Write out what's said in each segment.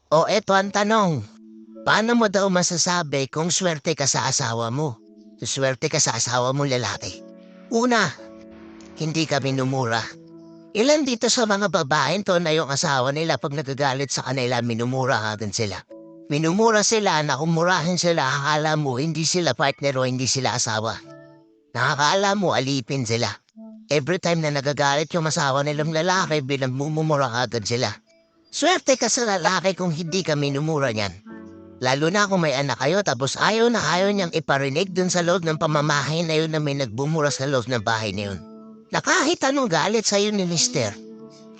O eto ang tanong, paano mo daw masasabi kung swerte ka sa asawa mo? Swerte ka sa asawa mo lalaki. Una, hindi ka minumura. Ilan dito sa mga babaeng to na yung asawa nila pag nagagalit sa kanila, minumura agad sila. Minumura sila na kumurahin sila, akala mo hindi sila partner o hindi sila asawa. Nakakaala mo alipin sila. Every time na nagagalit yung asawa nilang lalaki, binagmumura agad sila. Swerte ka sa lalaki kung hindi ka minumura niyan. Lalo na kung may anak kayo tapos ayaw niyang iparinig dun sa loob ng pamamahay na yun na may nagbumura sa loob ng bahay na yun. Na kahit anong galit sa'yo ni Mister,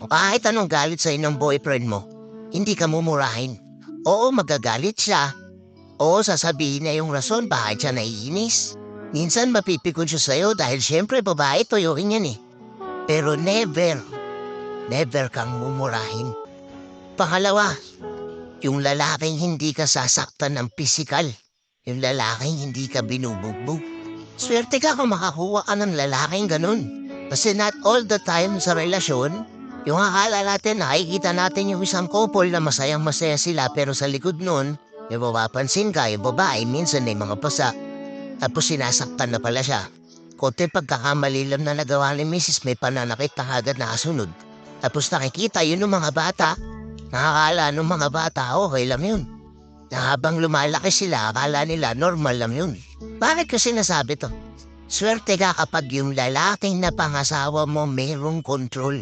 o kahit anong galit sa'yo ng boyfriend mo, hindi ka mumurahin. Oo, magagalit siya. Oo, sasabihin niya yung rason bakit siya naiinis. Minsan mapipikon siya sa'yo dahil syempre babae tuyuin yan eh. Pero never kang mumurahin. Pangalawa, yung lalaking hindi ka sasaktan ng pisikal. Yung lalaking hindi ka binubugbog. Swerte ka kung makakuha ka ng lalaking ganun. Kasi not all the time sa relasyon, yung akala natin, nakikita natin yung isang couple na masayang masaya sila pero sa likod nun, yung mapapansin ka, yung babae minsan may mga pasa. Tapos sinasaktan na pala siya. Konti pagkakamali lang na nagawa ni Mrs. may pananakit na agad na kasunod. Tapos nakikita yun ng mga bata. Nakakala ng mga bata, okay lang yun. Na habang lumalaki sila, akala nila normal lang yun. Bakit ko sinasabi to? Swerte ka kapag yung lalaking na pangasawa mo mayroong control.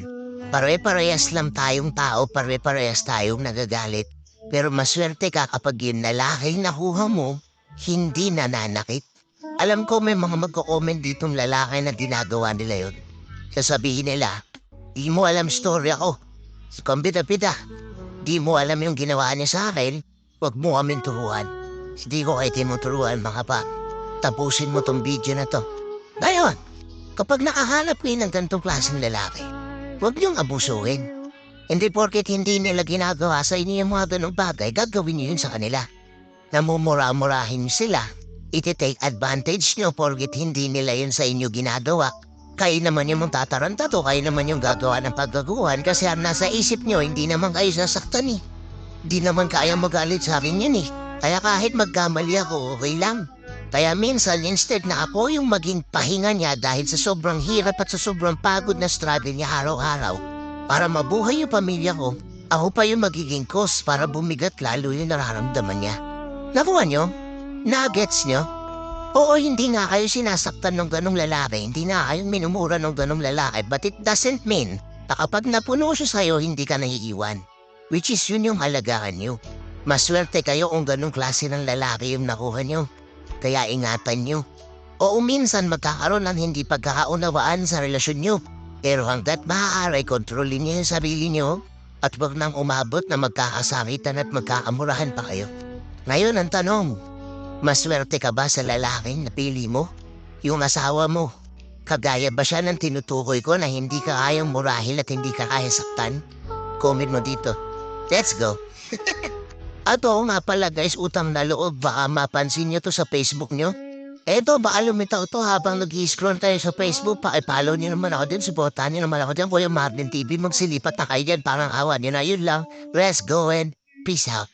Pare-parehas lang tayong tao, pare-parehas tayong nagagalit. Pero maswerte ka kapag yung lalaking nakuha mo, hindi nananakit. Alam ko may mga magko-comment ditong lalaki na ginagawa nila yun. Sasabihin nila, di mo alam story ako. Kumbida-bida. Di mo alam yung ginawa niya sa akin, huwag mo kaming turuan. Hindi ko kayo tinuturuan mga pa. Tapusin mo tong video na to. Ngayon, kapag nakahanap kayo ng ganitong klaseng lalaki, huwag niyong abusuhin. Hindi porket hindi nila ginagawa sa inyo yung mga ganong bagay, gagawin niyo yun sa kanila. Namumura-murahin sila, iti-take advantage niyo porket hindi nila yun sa inyo ginagawa. Kayo naman yung tataranta to, kayo naman yung gagawa ng paggaguhan kasi ang nasa isip nyo, hindi naman kayo sasaktan eh. Di naman kaya magalit sa akin yan eh. Kaya kahit magkamali ako, okay lang. Kaya minsan, instead na ako yung maging pahinga niya dahil sa sobrang hirap at sa sobrang pagod na struggle niya araw-araw, para mabuhay yung pamilya ko, ako pa yung magiging cause para bumigat lalo yung nararamdaman niya. Nakuha nyo? Nagets nyo? Oo, hindi nga kayo sinasaktan ng ganong lalaki, hindi nga kayo minumura ng ganong lalaki, but it doesn't mean na kapag napuno siya sa'yo, hindi ka naiiwan. Which is yun yung halagaan nyo. Maswerte kayo kung ganong klase ng lalaki yung nakuha nyo. Kaya ingatan nyo. Oo, minsan magkakaroon ng hindi pagkakaunawaan sa relasyon nyo. Pero hanggat maaari, kontrolin nyo yung sarili nyo at wag nang umabot na magkakasakitan at magkakamurahan pa kayo. Ngayon ang tanong, maswerte ka ba sa lalaking napili mo? Yung asawa mo. Kagaya ba siya ng tinutukoy ko na hindi ka kayang murahil at hindi ka kaya saktan? Comment mo dito. Let's go. At oo nga pala guys, utang na loob, baka mapansin nyo to sa Facebook nyo. Eto, baka lumitaw to habang nag-i-scroll tayo sa Facebook. Pakipollow nyo naman ako din, supportahan nyo naman ako din. Kuya Martin TV, magsilipat na kayo dyan, parang awan nyo na yun lang. Let's go and peace out.